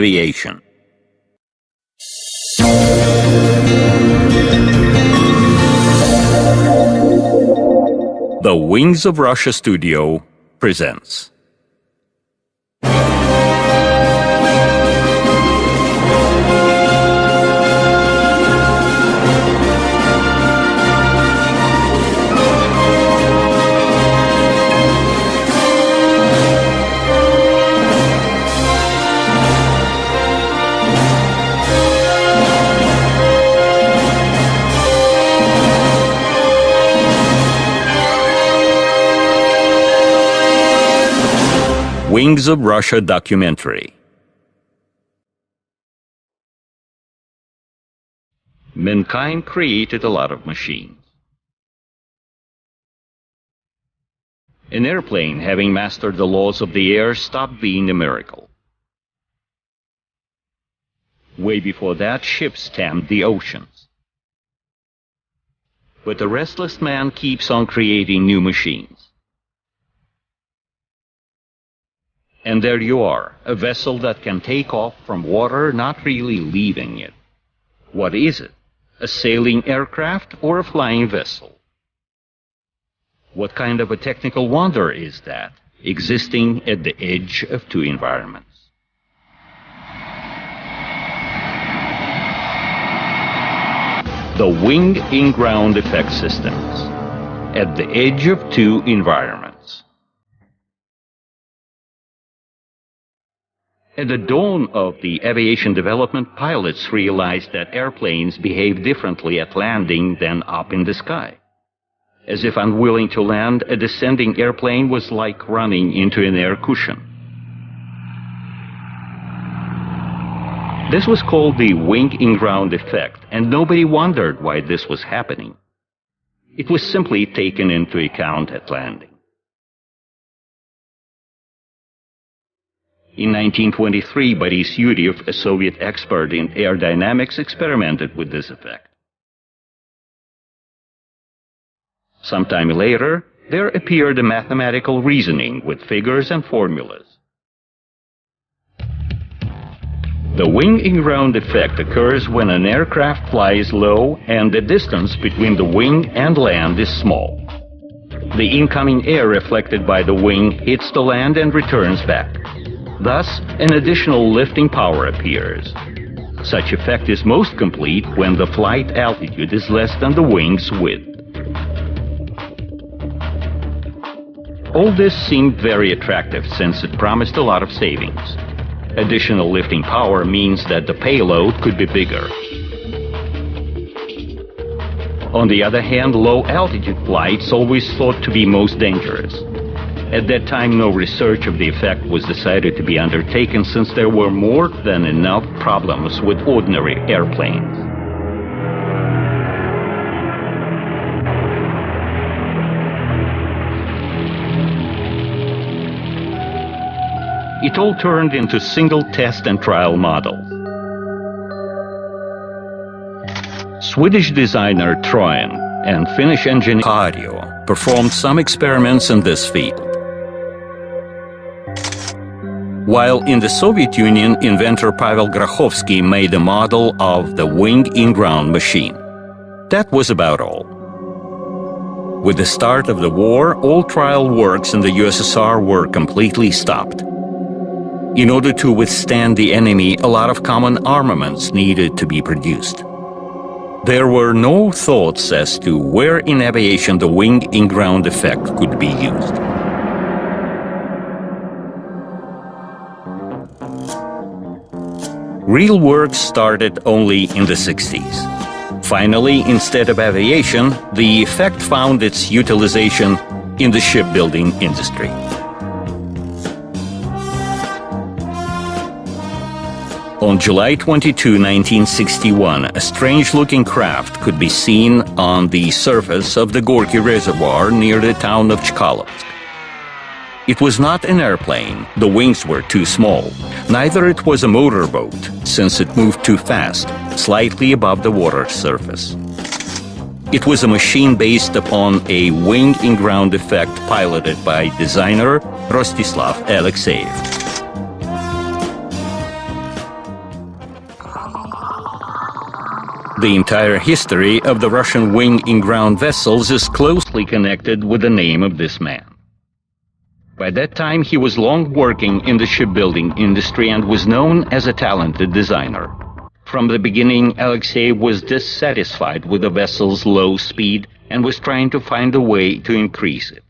Aviation. The Wings of Russia studio presents. Wings of Russia documentary. Mankind created a lot of machines. An airplane, having mastered the laws of the air, stopped being a miracle. Way before that, ships tamed the oceans. But the restless man keeps on creating new machines. And there you are, a vessel that can take off from water, not really leaving it. What is it? A sailing aircraft or a flying vessel? What kind of a technical wonder is that, existing at the edge of two environments? The wing in-ground effect systems, at the edge of two environments. At the dawn of the aviation development, pilots realized that airplanes behave differently at landing than up in the sky. As if unwilling to land, a descending airplane was like running into an air cushion. This was called the wing in-ground effect, and nobody wondered why this was happening. It was simply taken into account at landing. In 1923, Boris Yuryev, a Soviet expert in aerodynamics, experimented with this effect. Sometime later, there appeared a mathematical reasoning with figures and formulas. The wing in-ground effect occurs when an aircraft flies low and the distance between the wing and land is small. The incoming air reflected by the wing hits the land and returns back. Thus, an additional lifting power appears. Such effect is most complete when the flight altitude is less than the wing's width. All this seemed very attractive since it promised a lot of savings. Additional lifting power means that the payload could be bigger. On the other hand, low-altitude flights always thought to be most dangerous. At that time, no research of the effect was decided to be undertaken since there were more than enough problems with ordinary airplanes. It all turned into single test and trial models. Swedish designer Trojan and Finnish engineer Harjo performed some experiments in this field. While in the Soviet Union, inventor Pavel Grachovsky made a model of the wing in-ground machine. That was about all. With the start of the war, all trial works in the USSR were completely stopped. In order to withstand the enemy, a lot of common armaments needed to be produced. There were no thoughts as to where in aviation the wing in-ground effect could be used. Real work started only in the 60s. Finally, instead of aviation, the effect found its utilization in the shipbuilding industry. On July 22, 1961, a strange-looking craft could be seen on the surface of the Gorky Reservoir near the town of Chkalovsk. It was not an airplane, the wings were too small. Neither it was a motorboat, since it moved too fast, slightly above the water surface. It was a machine based upon a wing in-ground effect piloted by designer Rostislav Alexeyev. The entire history of the Russian wing-in-ground vessels is closely connected with the name of this man. By that time, he was long working in the shipbuilding industry and was known as a talented designer. From the beginning, Alexei was dissatisfied with the vessel's low speed and was trying to find a way to increase it.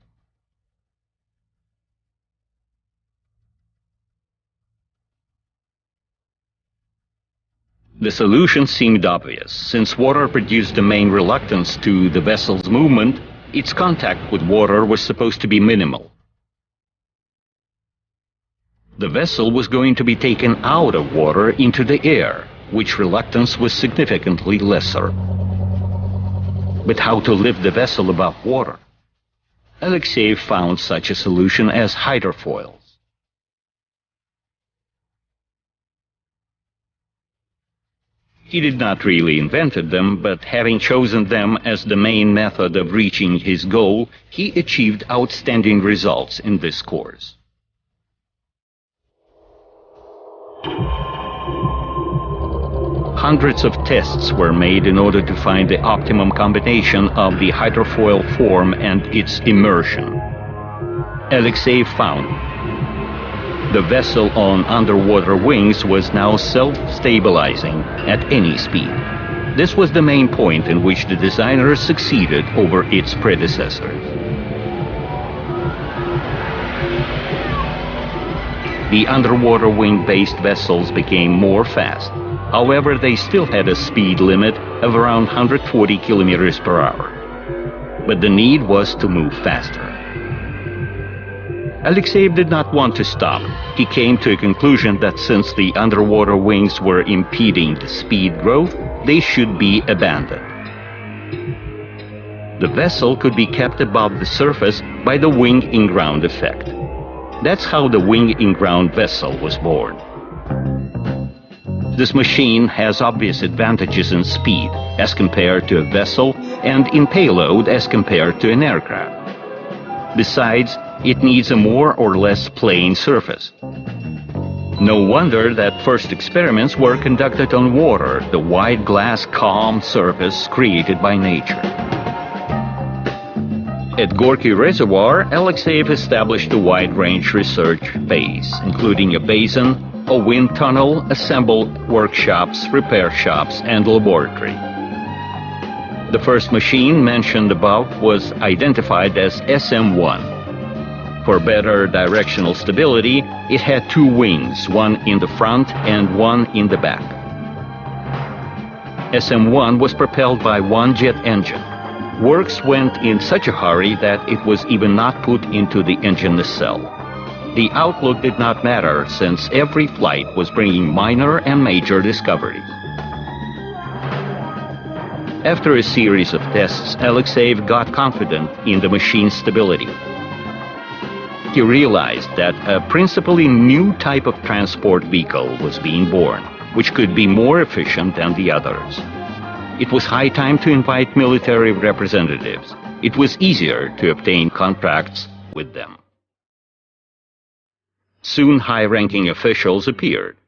The solution seemed obvious. Since water produced the main reluctance to the vessel's movement, its contact with water was supposed to be minimal. The vessel was going to be taken out of water into the air, which reluctance was significantly lesser. But how to lift the vessel above water? Alexei found such a solution as hydrofoils. He did not really invented them, but having chosen them as the main method of reaching his goal, he achieved outstanding results in this course. Hundreds of tests were made in order to find the optimum combination of the hydrofoil form and its immersion. Alexei found the vessel on underwater wings was now self-stabilizing at any speed. This was the main point in which the designer succeeded over its predecessors. The underwater wing-based vessels became more fast. However, they still had a speed limit of around 140 kilometers per hour. But the need was to move faster. Alexei did not want to stop. He came to a conclusion that since the underwater wings were impeding the speed growth, they should be abandoned. The vessel could be kept above the surface by the wing-in-ground effect. That's how the wing-in-ground vessel was born. This machine has obvious advantages in speed as compared to a vessel and in payload as compared to an aircraft. Besides, it needs a more or less plain surface. No wonder that first experiments were conducted on water, the white glass calm surface created by nature. At Gorky Reservoir, Alexei established a wide-range research base, including a basin, a wind tunnel, assembled workshops, repair shops, and laboratory. The first machine mentioned above was identified as SM-1. For better directional stability, it had two wings, one in the front and one in the back. SM-1 was propelled by one jet engine. Works went in such a hurry that it was even not put into the engine nacelle. The outlook did not matter, since every flight was bringing minor and major discoveries. After a series of tests, Alexei got confident in the machine's stability. He realized that a principally new type of transport vehicle was being born, which could be more efficient than the others. It was high time to invite military representatives. It was easier to obtain contracts with them. Soon high-ranking officials appeared.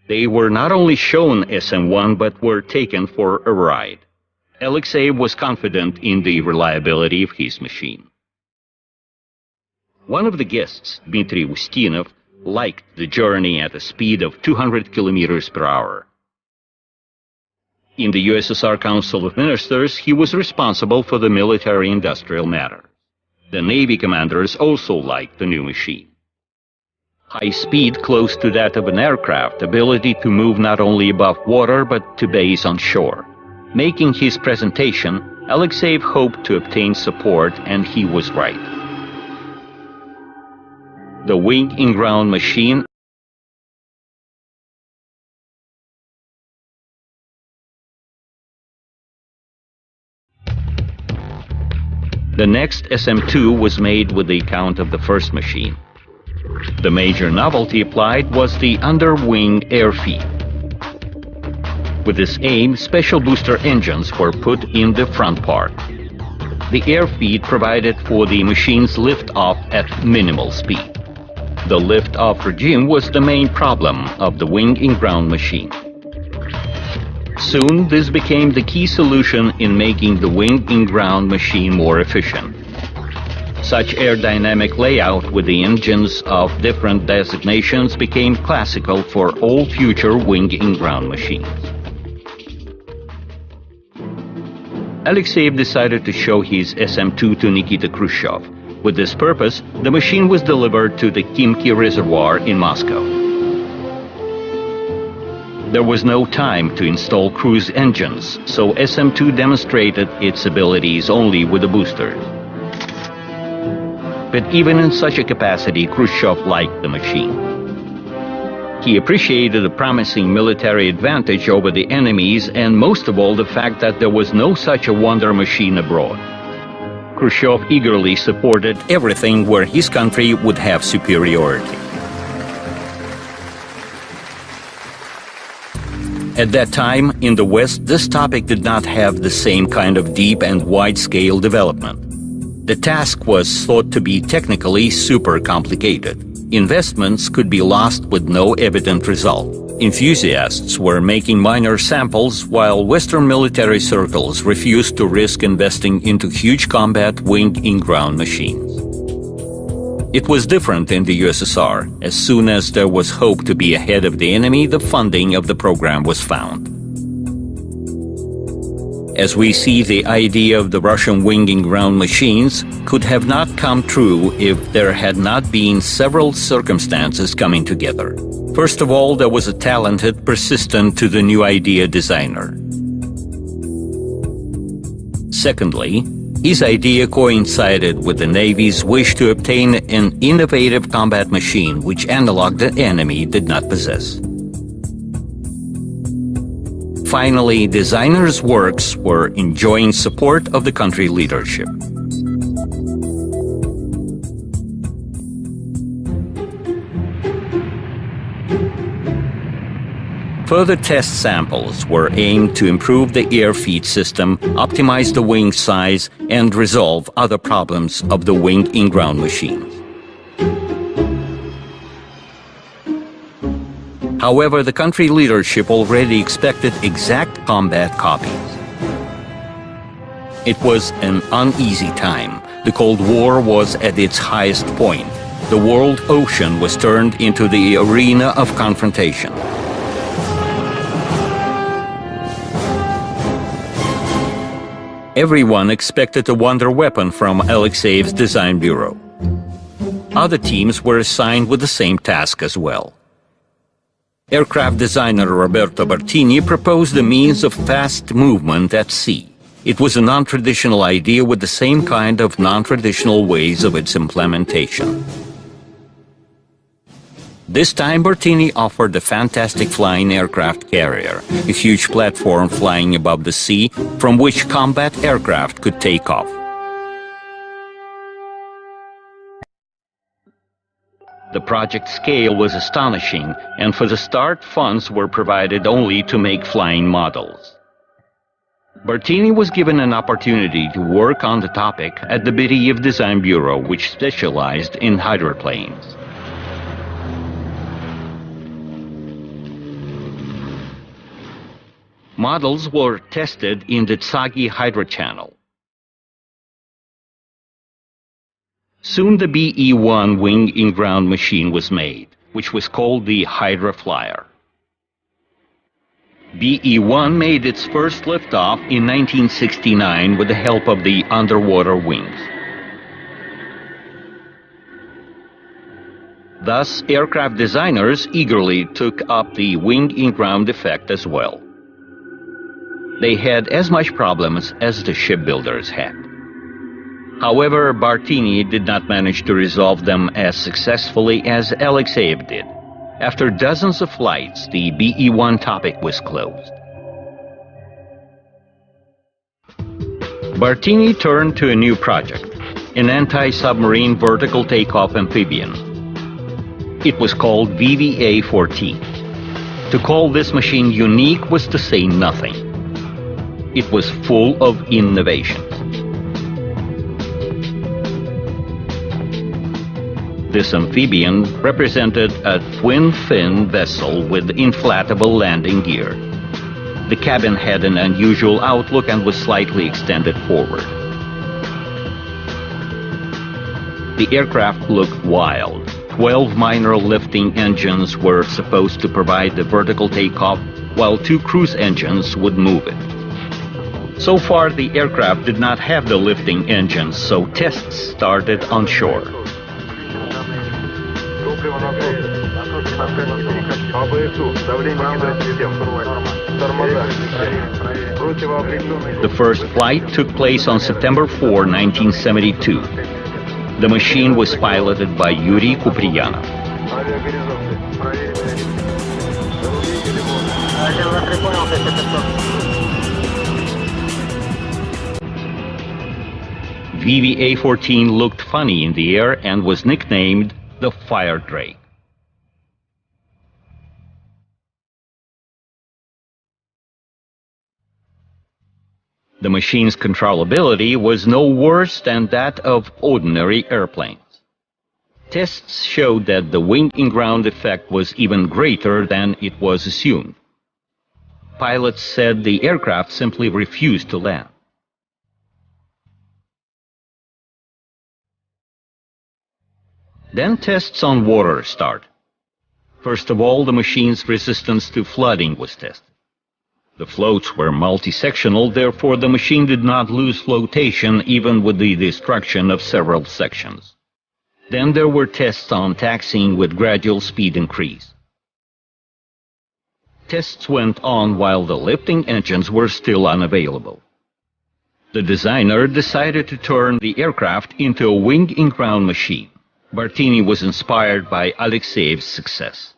They were not only shown SM-1 but were taken for a ride. Alexei was confident in the reliability of his machine. One of the guests, Dmitry Ustinov, liked the journey at a speed of 200 kilometers per hour. In the USSR Council of Ministers, he was responsible for the military-industrial matter. The Navy commanders also liked the new machine. High speed close to that of an aircraft, ability to move not only above water but to base on shore. Making his presentation, Alexei hoped to obtain support, and he was right. The wing-in-ground machine The next SM-2 was made with the account of the first machine. The major novelty applied was the under-wing air feed. With this aim, special booster engines were put in the front part. The air feed provided for the machine's lift-off at minimal speed. The lift-off regime was the main problem of the wing-in-ground machine. Soon, this became the key solution in making the wing-in-ground machine more efficient. Such aerodynamic layout with the engines of different designations became classical for all future wing-in-ground machines. Alexeyev decided to show his SM-2 to Nikita Khrushchev. With this purpose, the machine was delivered to the Khimki Reservoir in Moscow. There was no time to install cruise engines, so SM-2 demonstrated its abilities only with the boosters. But even in such a capacity, Khrushchev liked the machine. He appreciated the promising military advantage over the enemies, and most of all the fact that there was no such a wonder machine abroad. Khrushchev eagerly supported everything where his country would have superiority. At that time, in the West, this topic did not have the same kind of deep and wide-scale development. The task was thought to be technically super complicated. Investments could be lost with no evident result. Enthusiasts were making minor samples, while Western military circles refused to risk investing into huge combat wing-in-ground machines. It was different in the USSR. As soon as there was hope to be ahead of the enemy, the funding of the program was found. As we see, the idea of the Russian wing-in-ground machines could have not come true if there had not been several circumstances coming together. First of all, there was a talented, persistent to the new idea designer. Secondly, his idea coincided with the Navy's wish to obtain an innovative combat machine which analog the enemy did not possess. Finally, designers' works were enjoying support of the country leadership. Further test samples were aimed to improve the air feed system, optimize the wing size, and resolve other problems of the wing-in-ground machines. However, the country leadership already expected exact combat copies. It was an uneasy time. The Cold War was at its highest point. The world ocean was turned into the arena of confrontation. Everyone expected a wonder weapon from Alexeyev's design bureau. Other teams were assigned with the same task as well. Aircraft designer Roberto Bertini proposed a means of fast movement at sea. It was a non-traditional idea with the same kind of non-traditional ways of its implementation. This time Bertini offered the fantastic flying aircraft carrier, a huge platform flying above the sea from which combat aircraft could take off. The project scale was astonishing, and for the start, funds were provided only to make flying models. Bertini was given an opportunity to work on the topic at the Beriev Design Bureau, which specialized in hydroplanes. Models were tested in the Tsagi hydrochannel. Soon the BE-1 wing-in-ground machine was made, which was called the Hydra Flyer. BE-1 made its first liftoff in 1969 with the help of the underwater wings. Thus, aircraft designers eagerly took up the wing-in-ground effect as well. They had as much problems as the shipbuilders had. However, Bertini did not manage to resolve them as successfully as Alexeyev did. After dozens of flights, the BE-1 topic was closed. Bertini turned to a new project, an anti-submarine vertical takeoff amphibian. It was called VVA-14. To call this machine unique was to say nothing. It was full of innovations. This amphibian represented a twin-fin vessel with inflatable landing gear. The cabin had an unusual outlook and was slightly extended forward. The aircraft looked wild. 12 minor lifting engines were supposed to provide the vertical takeoff, while 2 cruise engines would move it. So far, the aircraft did not have the lifting engines, so tests started on shore. The first flight took place on September 4, 1972. The machine was piloted by Yuri Kupriyanov. VVA-14 looked funny in the air and was nicknamed the Fire Drake. The machine's controllability was no worse than that of ordinary airplanes. Tests showed that the wing-in-ground effect was even greater than it was assumed. Pilots said the aircraft simply refused to land. Then tests on water started. First of all, the machine's resistance to flooding was tested. The floats were multi-sectional, therefore the machine did not lose flotation even with the destruction of several sections. Then there were tests on taxiing with gradual speed increase. Tests went on while the lifting engines were still unavailable. The designer decided to turn the aircraft into a wing-in-ground machine. Bartini was inspired by Alexeyev's success.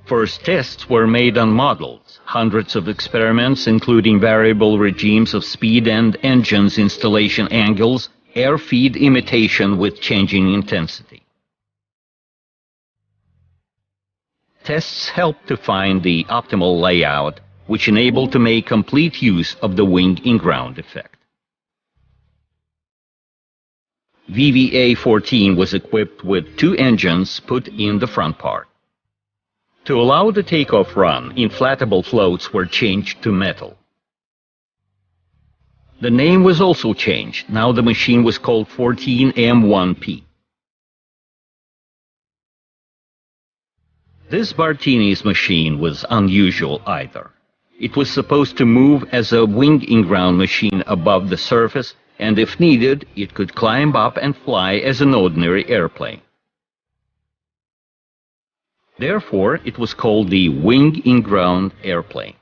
First tests were made on models, hundreds of experiments including variable regimes of speed and engines installation angles, air feed imitation with changing intensity. Tests helped to find the optimal layout, which enabled to make complete use of the wing-in-ground effect. VVA-14 was equipped with 2 engines put in the front part. To allow the takeoff run, inflatable floats were changed to metal. The name was also changed. Now the machine was called 14M1P. This Bartini's machine was unusual either. It was supposed to move as a wing-in-ground machine above the surface, and if needed, it could climb up and fly as an ordinary airplane. Therefore, it was called the wing-in-ground airplane.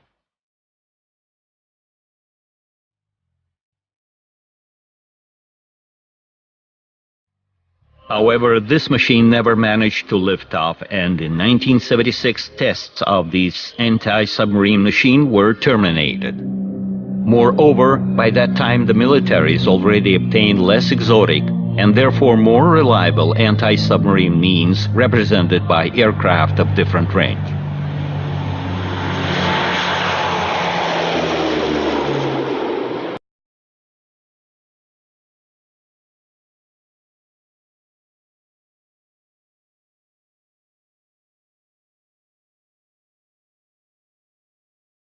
However, this machine never managed to lift off, and in 1976 tests of this anti-submarine machine were terminated. Moreover, by that time the militaries already obtained less exotic and therefore more reliable anti-submarine means represented by aircraft of different range.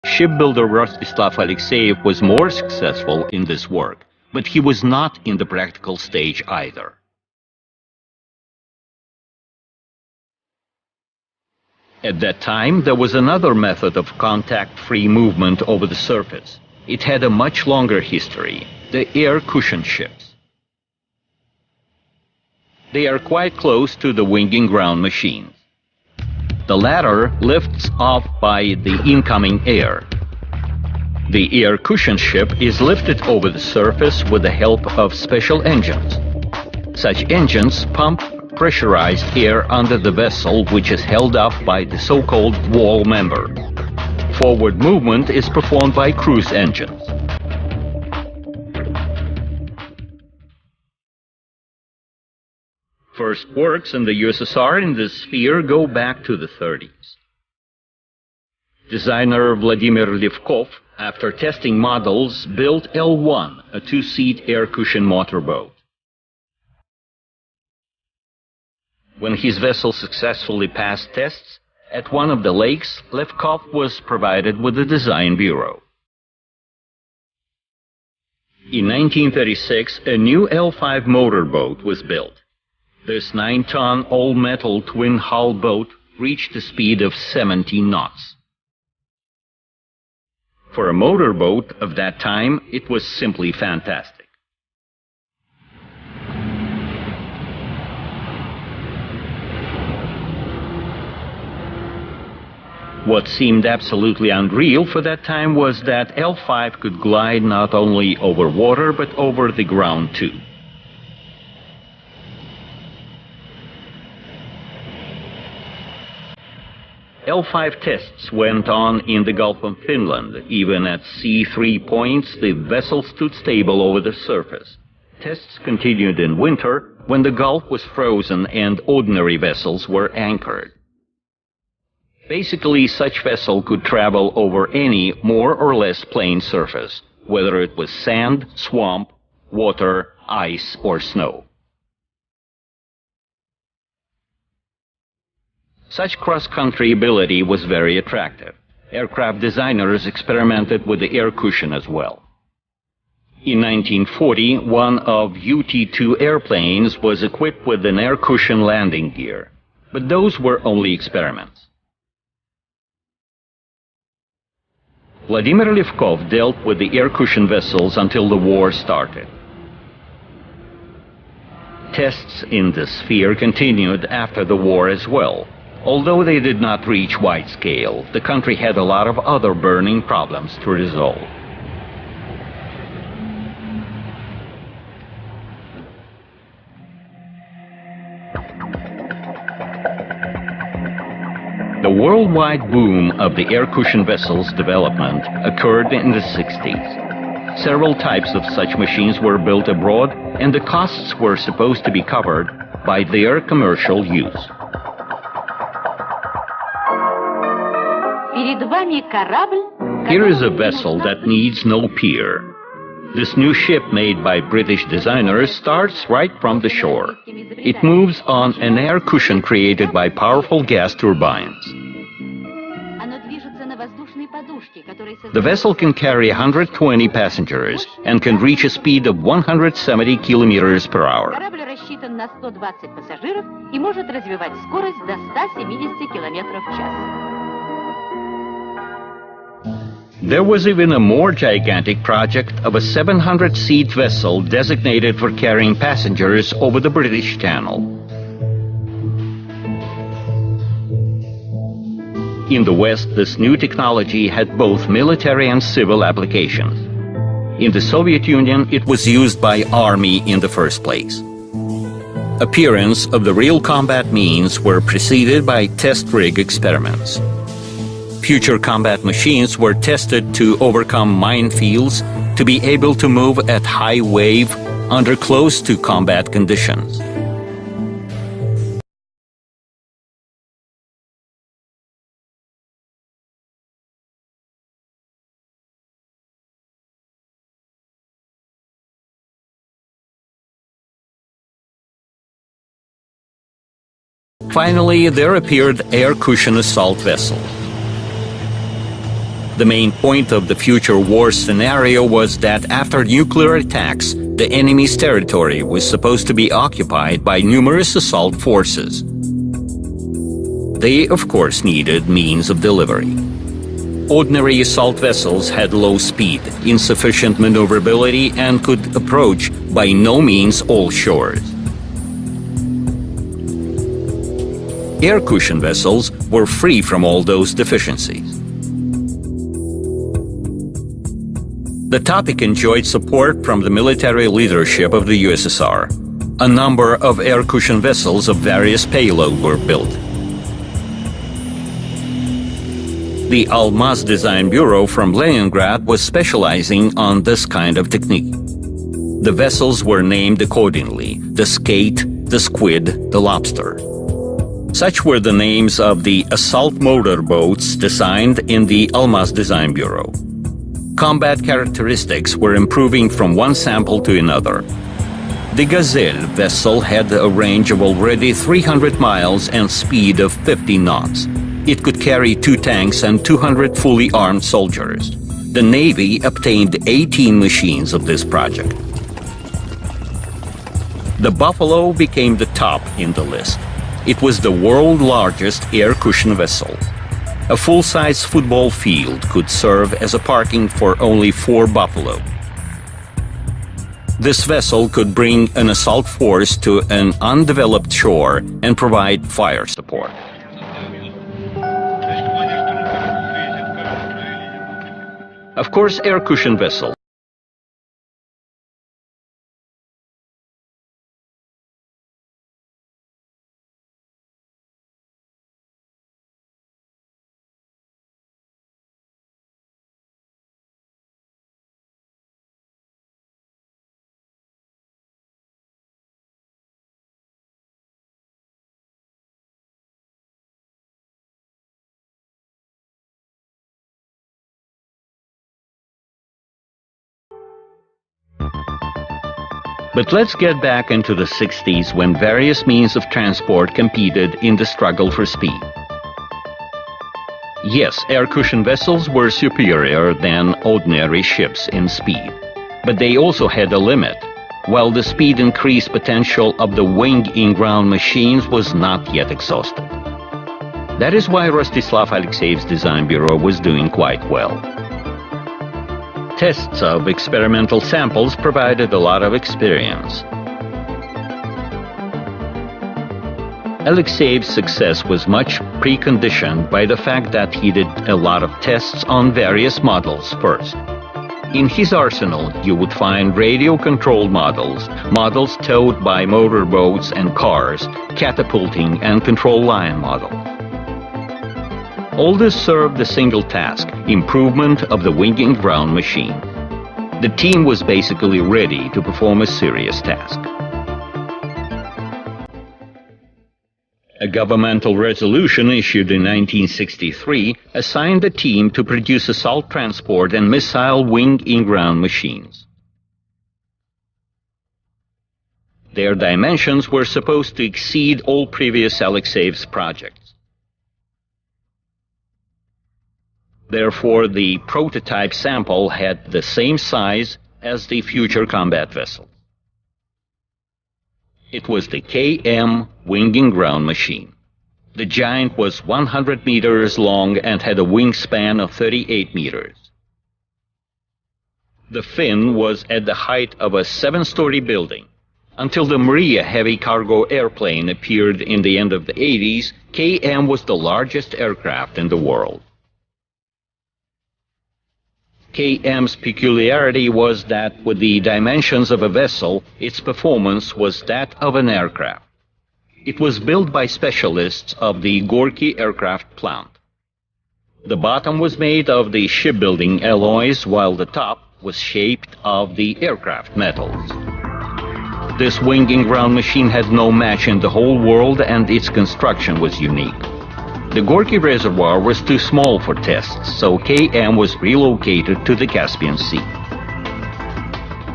Shipbuilder Rostislav Alexeyev was more successful in this work, but he was not in the practical stage either. At that time, there was another method of contact-free movement over the surface. It had a much longer history, the air cushion ships. They are quite close to the wing-in-ground machines. The latter lifts off by the incoming air. The air cushion ship is lifted over the surface with the help of special engines. Such engines pump pressurized air under the vessel, which is held up by the so-called wall member. Forward movement is performed by cruise engines. First works in the USSR in this sphere go back to the 30s. Designer Vladimir Levkov, after testing models, built L1, a 2-seat air cushion motorboat. When his vessel successfully passed tests at one of the lakes, Levkov was provided with a design bureau. In 1936, a new L5 motorboat was built. This 9-ton all-metal twin-hull boat reached a speed of 70 knots. For a motorboat of that time, it was simply fantastic. What seemed absolutely unreal for that time was that L5 could glide not only over water but over the ground too. L5 tests went on in the Gulf of Finland. Even at C3 points, the vessel stood stable over the surface. Tests continued in winter when the Gulf was frozen and ordinary vessels were anchored. Basically, such vessel could travel over any more or less plain surface, whether it was sand, swamp, water, ice, or snow. Such cross-country ability was very attractive. Aircraft designers experimented with the air cushion as well. In 1940, one of UT-2 airplanes was equipped with an air cushion landing gear, but those were only experiments. Vladimir Levkov dealt with the air cushion vessels until the war started. Tests in the sphere continued after the war as well. Although they did not reach wide scale, the country had a lot of other burning problems to resolve. The worldwide boom of the air cushion vessels development occurred in the 60s. Several types of such machines were built abroad, and the costs were supposed to be covered by their commercial use. Here is a vessel that needs no pier. This new ship made by British designers starts right from the shore. It moves on an air cushion created by powerful gas turbines. The vessel can carry 120 passengers and can reach a speed of 170 kilometers per hour. There was even a more gigantic project of a 700-seat vessel designated for carrying passengers over the British Channel. In the West, this new technology had both military and civil applications. In the Soviet Union, it was used by Army in the first place. Appearance of the real combat means were preceded by test rig experiments. Future combat machines were tested to overcome minefields, to be able to move at high wave under close to combat conditions. Finally, there appeared air cushion assault vessels. The main point of the future war scenario was that after nuclear attacks, the enemy's territory was supposed to be occupied by numerous assault forces. They, of course, needed means of delivery. Ordinary assault vessels had low speed, insufficient maneuverability, and could approach by no means all shores. Air cushion vessels were free from all those deficiencies. The topic enjoyed support from the military leadership of the USSR. A number of air cushion vessels of various payload were built. The Almaz Design Bureau from Leningrad was specializing on this kind of technique. The vessels were named accordingly: the Skate, the Squid, the Lobster. Such were the names of the assault motorboats designed in the Almaz Design Bureau. Combat characteristics were improving from one sample to another. The Gazelle vessel had a range of already 300 miles and speed of 50 knots. It could carry 2 tanks and 200 fully armed soldiers. The Navy obtained 18 machines of this project. The Buffalo became the top in the list. It was the world's largest air cushion vessel. A full-size football field could serve as a parking for only 4 buffalo. This vessel could bring an assault force to an undeveloped shore and provide fire support. Of course, air cushion vessels But let's get back into the 60s when various means of transport competed in the struggle for speed. Yes, air cushion vessels were superior than ordinary ships in speed, but they also had a limit, while the speed increase potential of the wing-in-ground machines was not yet exhausted. That is why Rostislav Alexeyev's design bureau was doing quite well. Tests of experimental samples provided a lot of experience. Alexeyev's success was much preconditioned by the fact that he did a lot of tests on various models first. In his arsenal, you would find radio-controlled models, models towed by motorboats and cars, catapulting and control line models. All this served the single task, improvement of the wing-in-ground machine. The team was basically ready to perform a serious task. A governmental resolution issued in 1963 assigned the team to produce assault transport and missile wing-in-ground machines. Their dimensions were supposed to exceed all previous Alexeyev's projects. Therefore, the prototype sample had the same size as the future combat vessel. It was the KM wing-in-ground machine. The giant was 100 meters long and had a wingspan of 38 meters. The fin was at the height of a 7-story building. Until the Maria heavy cargo airplane appeared in the end of the 80s, KM was the largest aircraft in the world. KM's peculiarity was that with the dimensions of a vessel, its performance was that of an aircraft. It was built by specialists of the Gorky aircraft plant. The bottom was made of the shipbuilding alloys, while the top was shaped of the aircraft metals. This wing-in-ground machine had no match in the whole world, and its construction was unique. The Gorky reservoir was too small for tests, so KM was relocated to the Caspian Sea.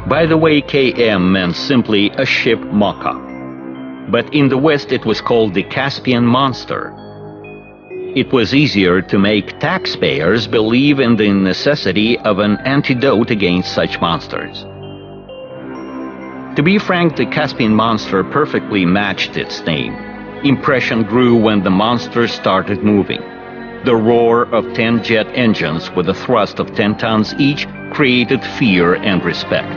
By the way, KM meant simply a ship mock-up. But in the West it was called the Caspian Monster. It was easier to make taxpayers believe in the necessity of an antidote against such monsters. To be frank, the Caspian Monster perfectly matched its name. Impression grew when the monster started moving. The roar of 10 jet engines with a thrust of 10 tons each created fear and respect.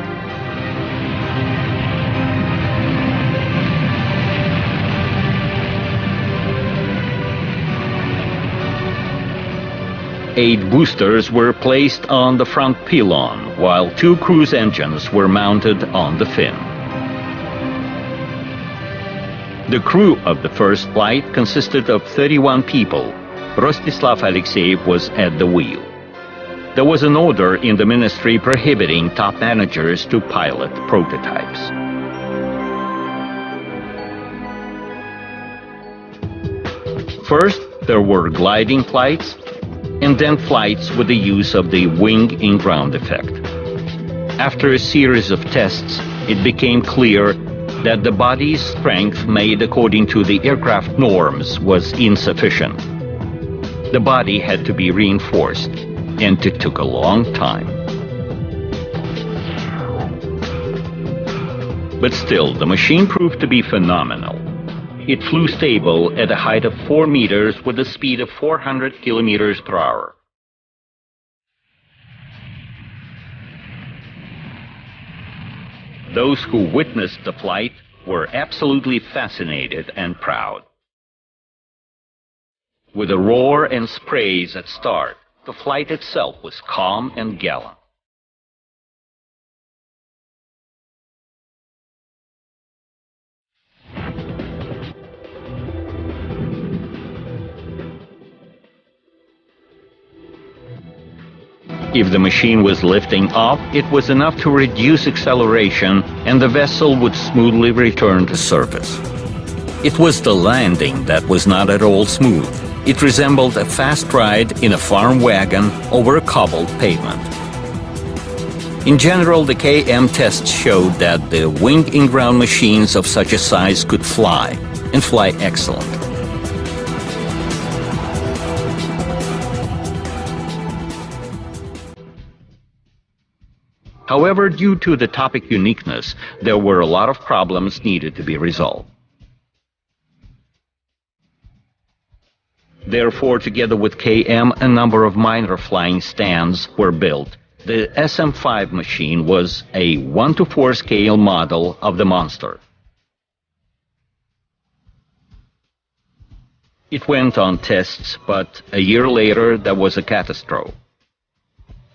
Eight boosters were placed on the front pylon, while 2 cruise engines were mounted on the fin. The crew of the first flight consisted of 31 people. Rostislav Alexeyev was at the wheel. There was an order in the ministry prohibiting top managers to pilot prototypes. First, there were gliding flights, and then flights with the use of the wing-in-ground effect. After a series of tests, it became clear that the body's strength made according to the aircraft norms was insufficient. The body had to be reinforced, and it took a long time. But still, the machine proved to be phenomenal. It flew stable at a height of 4 meters with a speed of 400 kilometers per hour. Those who witnessed the flight were absolutely fascinated and proud. With a roar and sprays at start, the flight itself was calm and gallant. If the machine was lifting off, it was enough to reduce acceleration and the vessel would smoothly return to surface. It was the landing that was not at all smooth. It resembled a fast ride in a farm wagon over a cobbled pavement. In general, the KM tests showed that the wing in-ground machines of such a size could fly, and fly excellent. However, due to the topic uniqueness, there were a lot of problems needed to be resolved. Therefore, together with KM, a number of minor flying stands were built. The SM-5 machine was a 1:4 scale model of the monster. It went on tests, but a year later there was a catastrophe.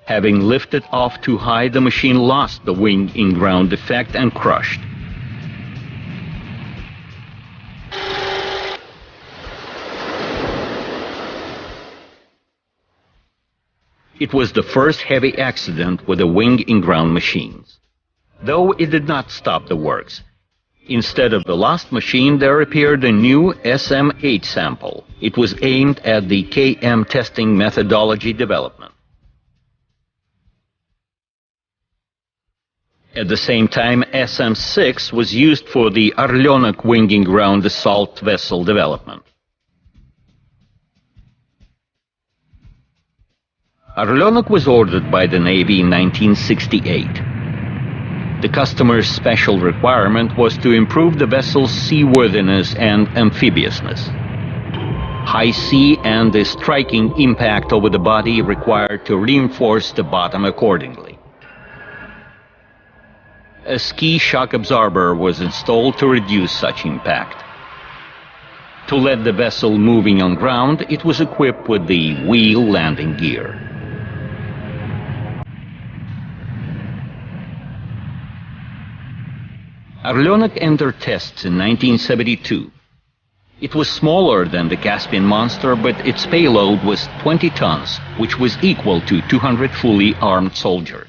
Having lifted off too high, the machine lost the wing in-ground effect and crushed. It was the first heavy accident with the wing in-ground machines. Though it did not stop the works. Instead of the lost machine, there appeared a new SM-8 sample. It was aimed at the KM testing methodology development. At the same time, SM-6 was used for the Orlenok wing in-ground assault vessel development. Orlenok was ordered by the Navy in 1968. The customer's special requirement was to improve the vessel's seaworthiness and amphibiousness. High sea and the striking impact over the body required to reinforce the bottom accordingly. A ski shock absorber was installed to reduce such impact. To let the vessel moving on ground, it was equipped with the wheel landing gear. Orlenok entered tests in 1972. It was smaller than the Caspian monster, but its payload was 20 tons, which was equal to 200 fully armed soldiers.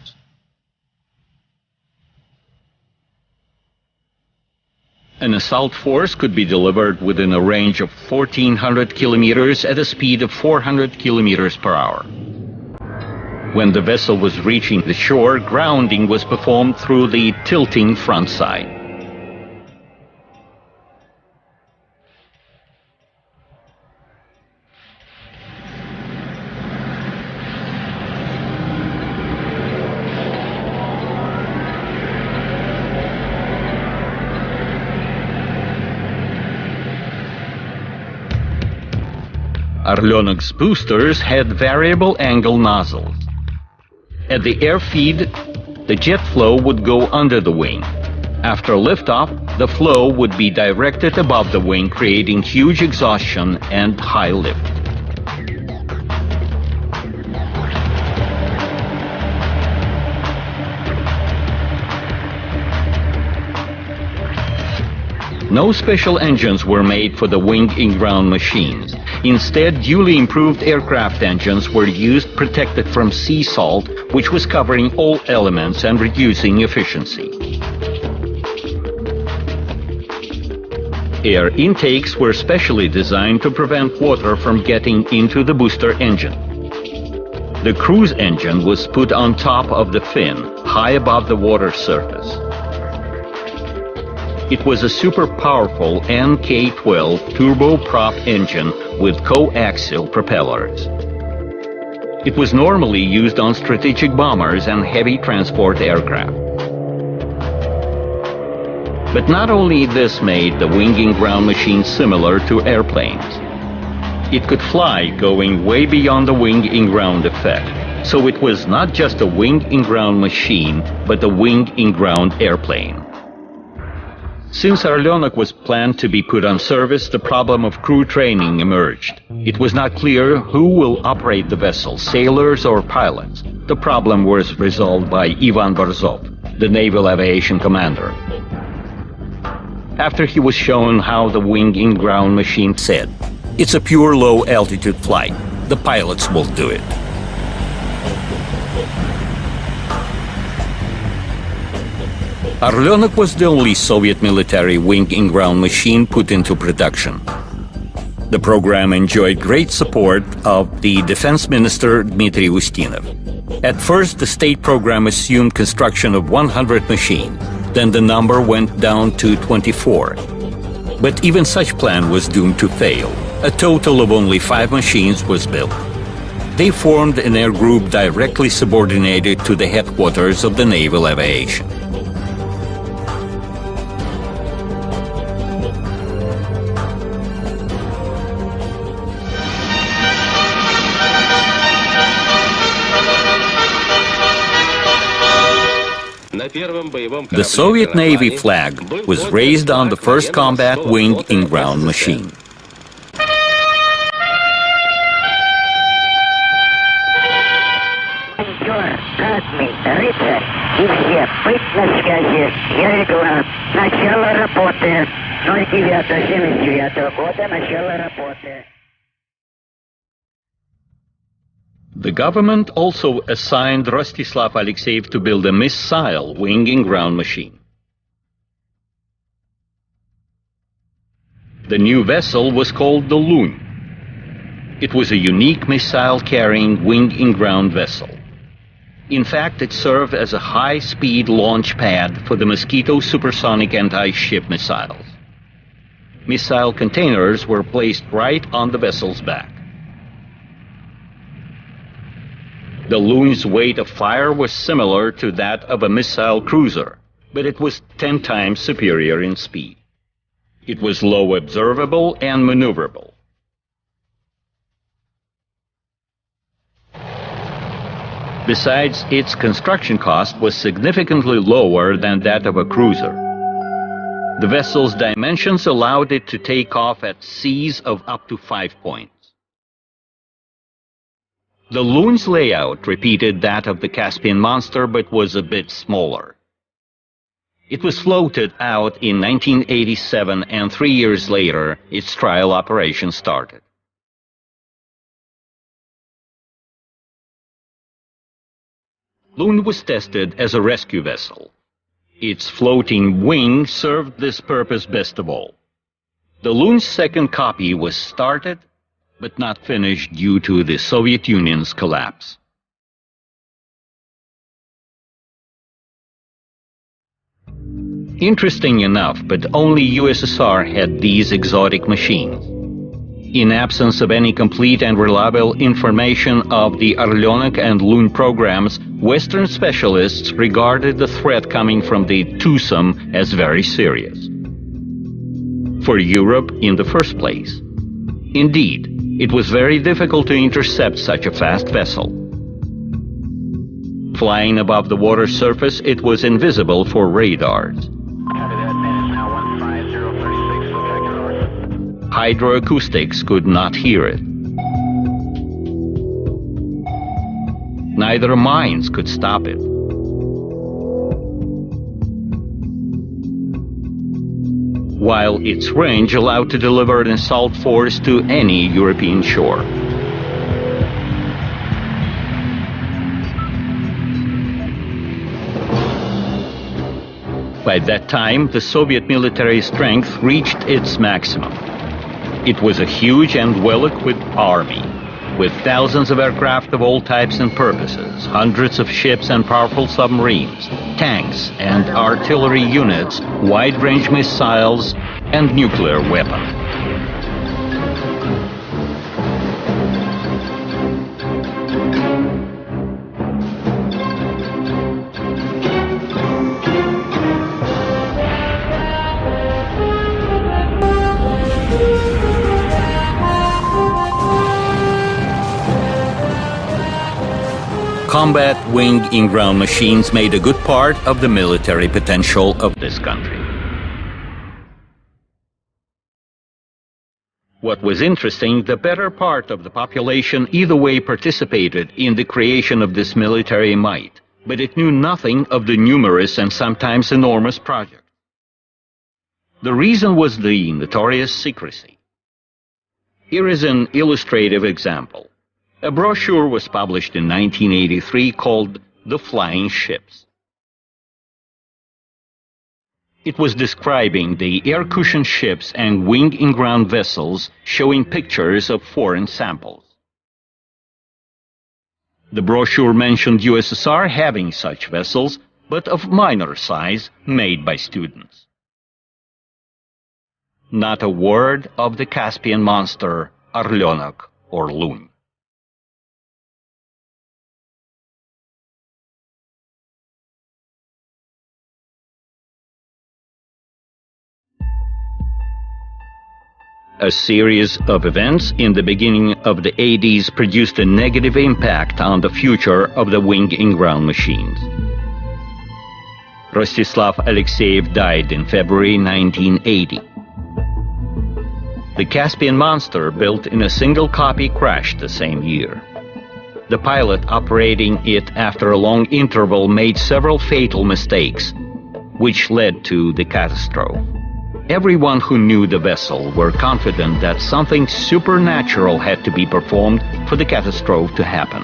An assault force could be delivered within a range of 1,400 kilometers at a speed of 400 kilometers per hour. When the vessel was reaching the shore, grounding was performed through the tilting front side. Orlenok's boosters had variable angle nozzles. At the air feed, the jet flow would go under the wing. After liftoff, the flow would be directed above the wing, creating huge exhaustion and high lift. No special engines were made for the wing in-ground machines. Instead, duly improved aircraft engines were used, protected from sea salt, which was covering all elements and reducing efficiency. Air intakes were specially designed to prevent water from getting into the booster engine. The cruise engine was put on top of the fin, high above the water surface. It was a super powerful NK-12 turboprop engine with coaxial propellers. It was normally used on strategic bombers and heavy transport aircraft. But not only this made the wing and ground machine similar to airplanes. It could fly, going way beyond the wing and ground effect. So it was not just a wing and ground machine, but a wing and ground airplane. Since Orleanik was planned to be put on service, the problem of crew training emerged. It was not clear who will operate the vessel, sailors or pilots. The problem was resolved by Ivan Borzov, the naval aviation commander. After he was shown how the wing and ground machine said, "It's a pure low-altitude flight. The pilots will do it." Orleanik was the only Soviet military wing and ground machine put into production. The program enjoyed great support of the defense minister Dmitry Ustinov. At first, the state program assumed construction of 100 machines. Then the number went down to 24. But even such plan was doomed to fail. A total of only 5 machines was built. They formed an air group directly subordinated to the headquarters of the naval aviation. The Soviet Navy flag was raised on the first combat wing and ground machine. The government also assigned Rostislav Alexeyev to build a missile wing and ground machine. The new vessel was called the Loon. It was a unique missile-carrying wing and ground vessel. In fact, it served as a high-speed launch pad for the Mosquito supersonic anti-ship missiles. Missile containers were placed right on the vessel's back. The Loon's weight of fire was similar to that of a missile cruiser, but it was 10 times superior in speed. It was low observable and maneuverable. Besides, its construction cost was significantly lower than that of a cruiser. The vessel's dimensions allowed it to take off at seas of up to 5 points. The Loon's layout repeated that of the Caspian Monster, but was a bit smaller. It was floated out in 1987, and 3 years later, its trial operation started. Loon was tested as a rescue vessel. Its floating wing served this purpose best of all. The Loon's second copy was started, but not finished due to the Soviet Union's collapse. Interesting enough, but only USSR had these exotic machines. In absence of any complete and reliable information of the Orleanik and Loon programs, Western specialists regarded the threat coming from the twosome as very serious. For Europe in the first place. Indeed, it was very difficult to intercept such a fast vessel. Flying above the water surface, it was invisible for radars. Hydroacoustics could not hear it. Neither mines could stop it. While its range allowed to deliver an assault force to any European shore. By that time, the Soviet military strength reached its maximum. It was a huge and well-equipped army. with thousands of aircraft of all types and purposes, hundreds of ships and powerful submarines, tanks and artillery units, wide-range missiles, and nuclear weapons. Combat wing in-ground machines made a good part of the military potential of this country. What was interesting, the better part of the population either way participated in the creation of this military might, but it knew nothing of the numerous and sometimes enormous projects. The reason was the notorious secrecy. Here is an illustrative example. A brochure was published in 1983 called The Flying Ships. It was describing the air-cushioned ships and wing-in-ground vessels, showing pictures of foreign samples. The brochure mentioned USSR having such vessels, but of minor size, made by students. Not a word of the Caspian monster, Orlenok or Loon. A series of events in the beginning of the 80s produced a negative impact on the future of the wing in-ground machines. Rostislav Alexeyev died in February 1980. The Caspian monster, built in a single copy, crashed the same year. The pilot operating it after a long interval made several fatal mistakes, which led to the catastrophe. Everyone who knew the vessel were confident that something supernatural had to be performed for the catastrophe to happen.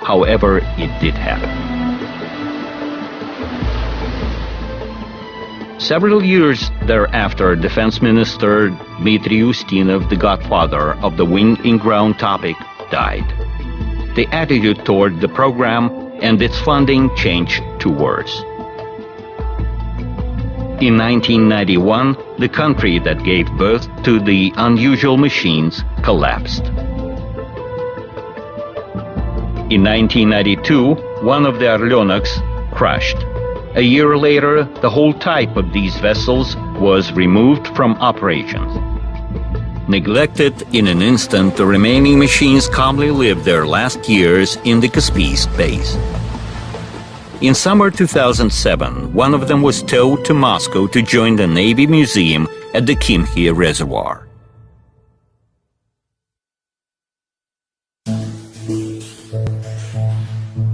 However, it did happen. Several years thereafter, Defense Minister Dmitry Ustinov, the godfather of the wing in-ground topic, died. The attitude toward the program and its funding changed to worse. In 1991, the country that gave birth to the unusual machines collapsed. In 1992, one of the Orlenoks crashed. A year later, the whole type of these vessels was removed from operations. Neglected in an instant, the remaining machines calmly lived their last years in the Caspian base. In summer 2007, one of them was towed to Moscow to join the Navy Museum at the Kimchi Reservoir.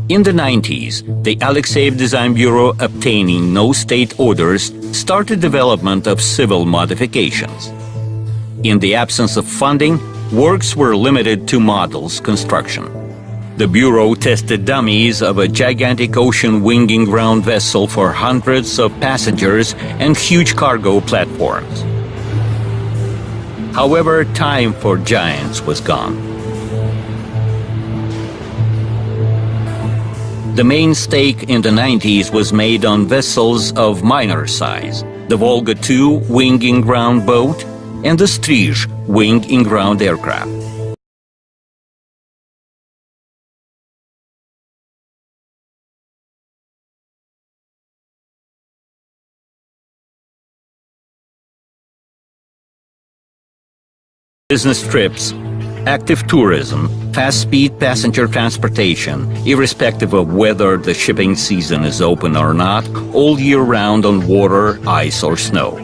In the 90s, the Alexeyev Design Bureau, obtaining no state orders, started development of civil modifications. In the absence of funding, works were limited to models construction. The Bureau tested dummies of a gigantic ocean wing in-ground vessel for hundreds of passengers and huge cargo platforms. However, time for giants was gone. The main stake in the 90s was made on vessels of minor size, the Volga II wing in-ground boat and the Strizh wing in-ground aircraft. Business trips, active tourism, fast-speed passenger transportation, irrespective of whether the shipping season is open or not, all year round on water, ice or snow.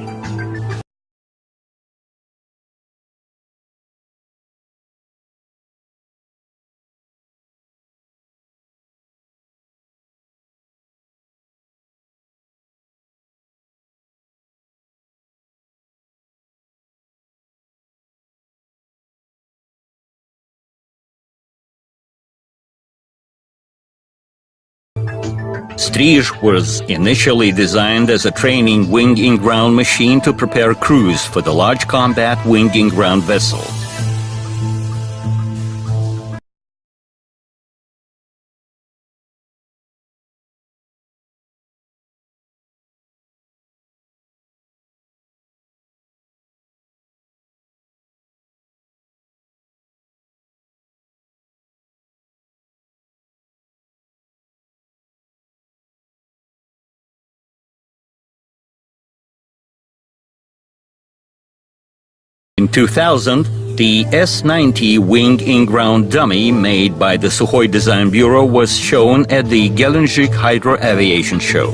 Strizh was initially designed as a training wing in-ground machine to prepare crews for the large combat wing in-ground vessels. In 2000, the S-90 wing in-ground dummy made by the Sukhoi Design Bureau was shown at the Gelendzhik Hydro Aviation Show.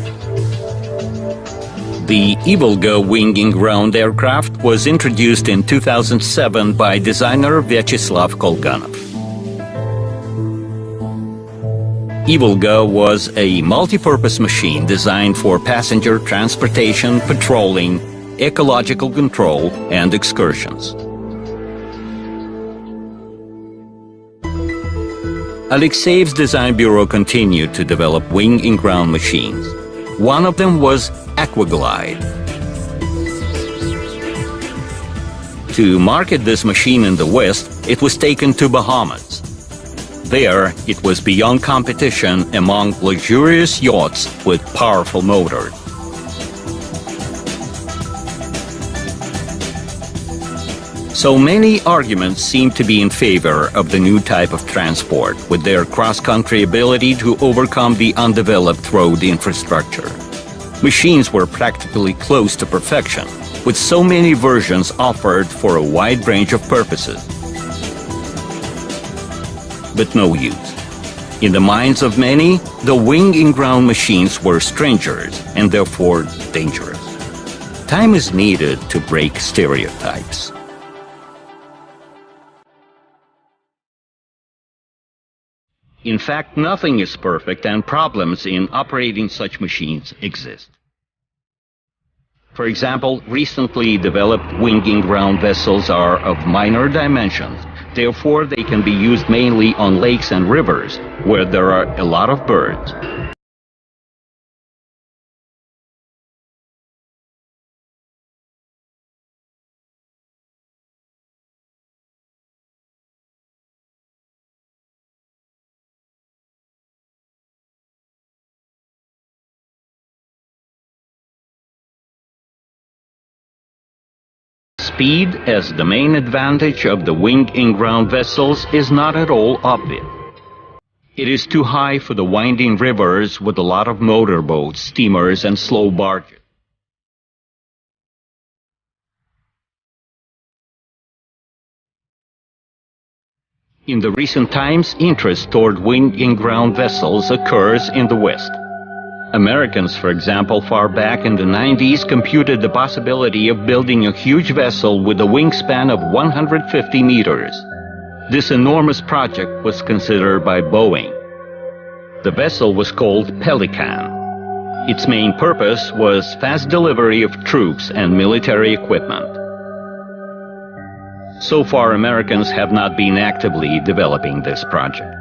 The Ivolga wing in-ground aircraft was introduced in 2007 by designer Vyacheslav Kolganov. Ivolga was a multi-purpose machine designed for passenger transportation, patrolling, ecological control, and excursions. Alexeyev's design bureau continued to develop wing in-ground machines. One of them was Aquaglide. To market this machine in the West, it was taken to Bahamas. There, it was beyond competition among luxurious yachts with powerful motors. So many arguments seem to be in favor of the new type of transport, with their cross-country ability to overcome the undeveloped road infrastructure. Machines were practically close to perfection, with so many versions offered for a wide range of purposes. But no use. In the minds of many, the wing in-ground machines were strangers and therefore dangerous. Time is needed to break stereotypes. In fact, nothing is perfect, and problems in operating such machines exist. For example, recently developed wing in-ground vessels are of minor dimensions. Therefore, they can be used mainly on lakes and rivers, where there are a lot of birds. Speed as the main advantage of the wing in-ground vessels is not at all obvious. It is too high for the winding rivers with a lot of motorboats, steamers, and slow barges. In the recent times, interest toward wing in-ground vessels occurs in the West. Americans, for example, far back in the 90s, computed the possibility of building a huge vessel with a wingspan of 150 meters. This enormous project was considered by Boeing. The vessel was called Pelican. Its main purpose was fast delivery of troops and military equipment. So far, Americans have not been actively developing this project.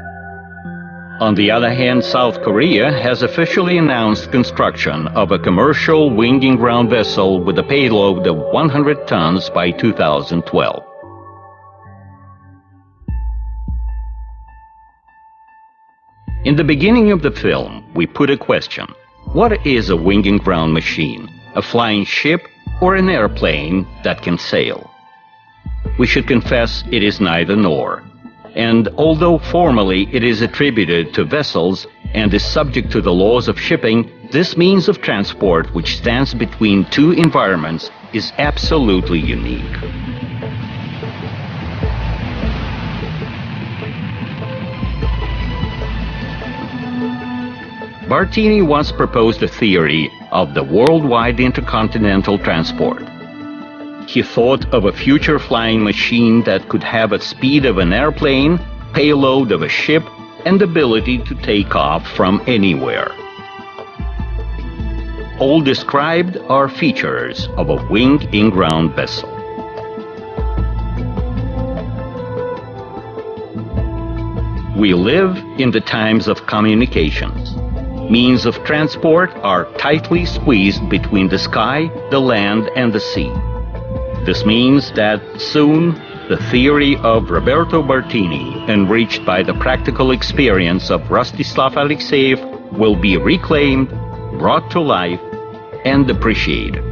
On the other hand, South Korea has officially announced construction of a commercial wing in-ground vessel with a payload of 100 tons by 2012. In the beginning of the film, we put a question. What is a wing in-ground machine? A flying ship or an airplane that can sail? We should confess it is neither nor. And although formally it is attributed to vessels and is subject to the laws of shipping, this means of transport, which stands between two environments, is absolutely unique. Bartini once proposed a theory of the worldwide intercontinental transport. He thought of a future flying machine that could have a speed of an airplane, payload of a ship, and ability to take off from anywhere. All described are features of a wing in-ground vessel. We live in the times of communications. Means of transport are tightly squeezed between the sky, the land, and the sea. This means that soon the theory of Roberto Bartini, enriched by the practical experience of Rostislav Alexeyev, will be reclaimed, brought to life, and appreciated.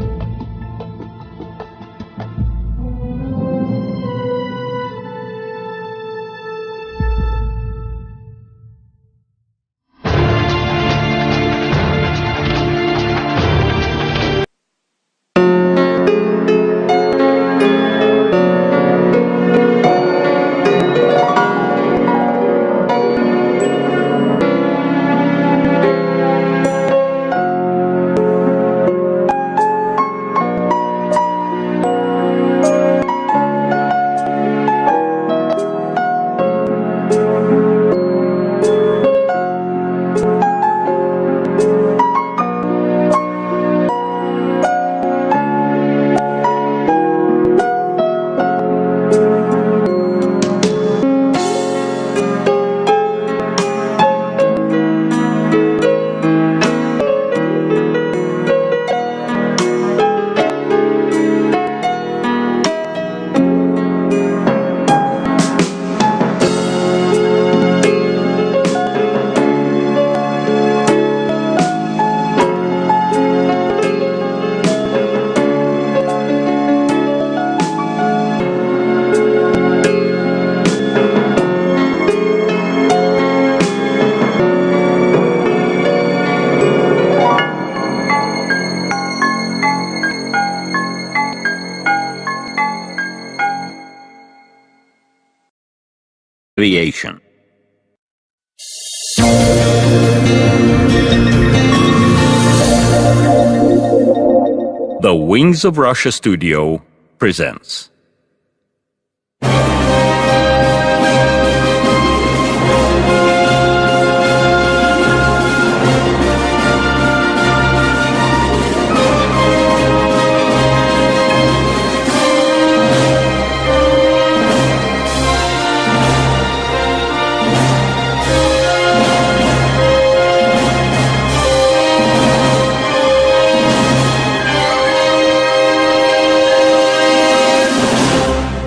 Aviation. The Wings of Russia studio presents.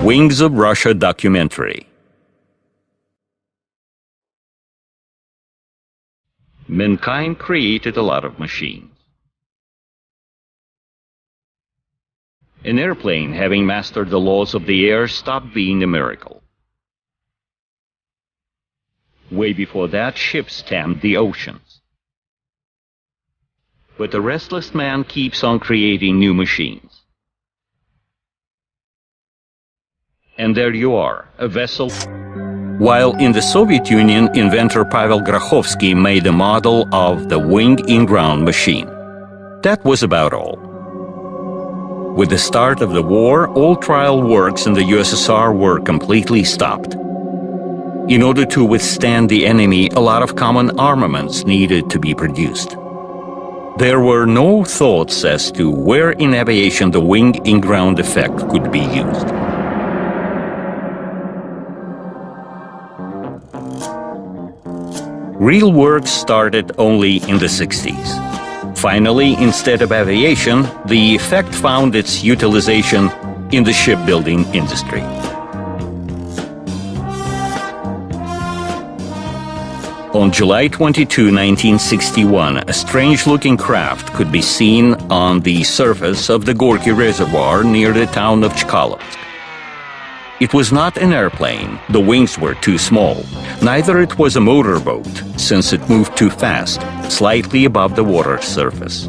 Wings of Russia documentary. Mankind created a lot of machines. An airplane, having mastered the laws of the air, stopped being a miracle. Way before that, ships tamed the oceans. But the restless man keeps on creating new machines. And there you are, a vessel. While in the Soviet Union, inventor Pavel Grachovsky made a model of the wing in-ground machine. That was about all. With the start of the war, all trial works in the USSR were completely stopped. In order to withstand the enemy, a lot of common armaments needed to be produced. There were no thoughts as to where in aviation the wing in-ground effect could be used. Real work started only in the 60s. Finally, instead of aviation, the effect found its utilization in the shipbuilding industry. On July 22, 1961, a strange-looking craft could be seen on the surface of the Gorky Reservoir near the town of Chkalovsk. It was not an airplane, the wings were too small. Neither it was a motorboat, since it moved too fast, slightly above the water surface.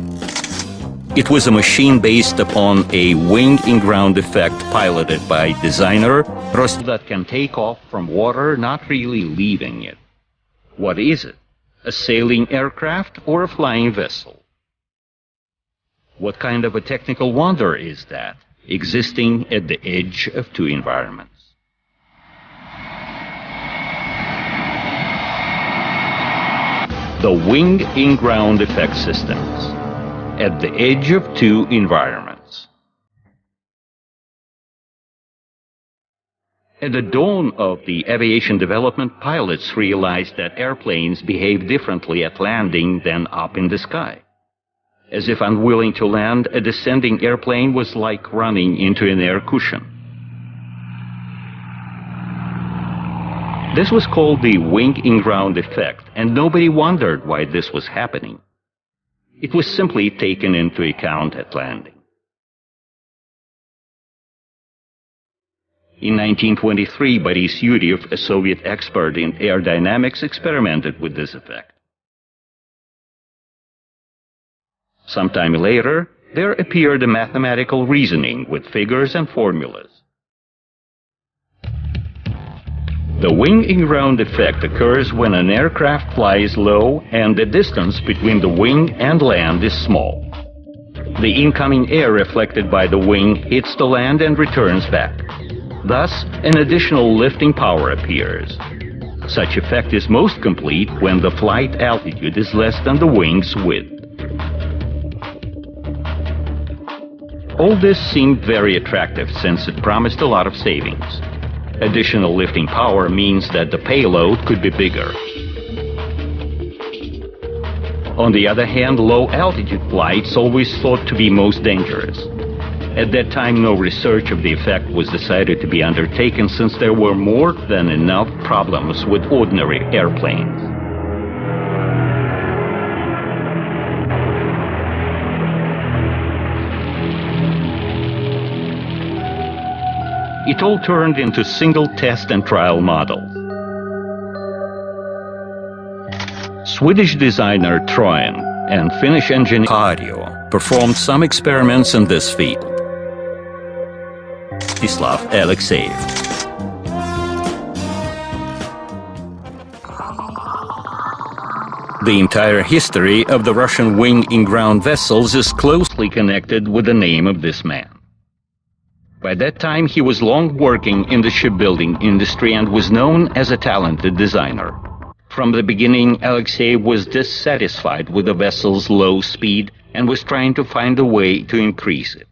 It was a machine based upon a wing in-ground effect piloted by designer that can take off from water, not really leaving it. What is it? A sailing aircraft or a flying vessel? What kind of a technical wonder is that, existing at the edge of two environments? The wing in-ground effect systems, at the edge of two environments. At the dawn of the aviation development, pilots realized that airplanes behave differently at landing than up in the sky. As if unwilling to land, a descending airplane was like running into an air cushion. This was called the wing in-ground effect, and nobody wondered why this was happening. It was simply taken into account at landing. In 1923, Boris Yuryev, a Soviet expert in aerodynamics, experimented with this effect. Sometime later, there appeared a mathematical reasoning with figures and formulas. The wing in-ground effect occurs when an aircraft flies low and the distance between the wing and land is small. The incoming air reflected by the wing hits the land and returns back. Thus, an additional lifting power appears. Such effect is most complete when the flight altitude is less than the wing's width. All this seemed very attractive since it promised a lot of savings. Additional lifting power means that the payload could be bigger. On the other hand, low-altitude flights always thought to be most dangerous. At that time, no research of the effect was decided to be undertaken since there were more than enough problems with ordinary airplanes. It all turned into single test and trial models. Swedish designer Trojan and Finnish engineer Kario performed some experiments in this field. Alexeyev. The entire history of the Russian wing-in-ground vessels is closely connected with the name of this man. By that time, he was long working in the shipbuilding industry and was known as a talented designer. From the beginning, Alexei was dissatisfied with the vessel's low speed and was trying to find a way to increase it.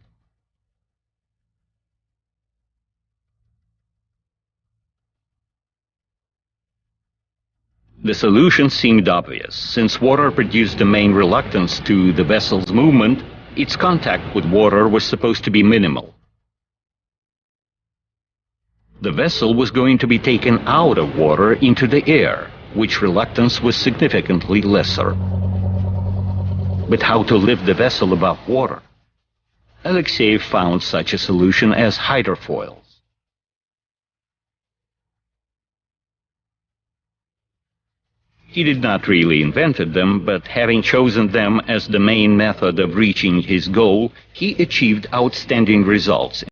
The solution seemed obvious. Since water produced the main reluctance to the vessel's movement, its contact with water was supposed to be minimal. The vessel was going to be taken out of water into the air, which reluctance was significantly lesser. But how to lift the vessel above water? Alexei found such a solution as hydrofoils. He did not really invent them, but having chosen them as the main method of reaching his goal, he achieved outstanding results.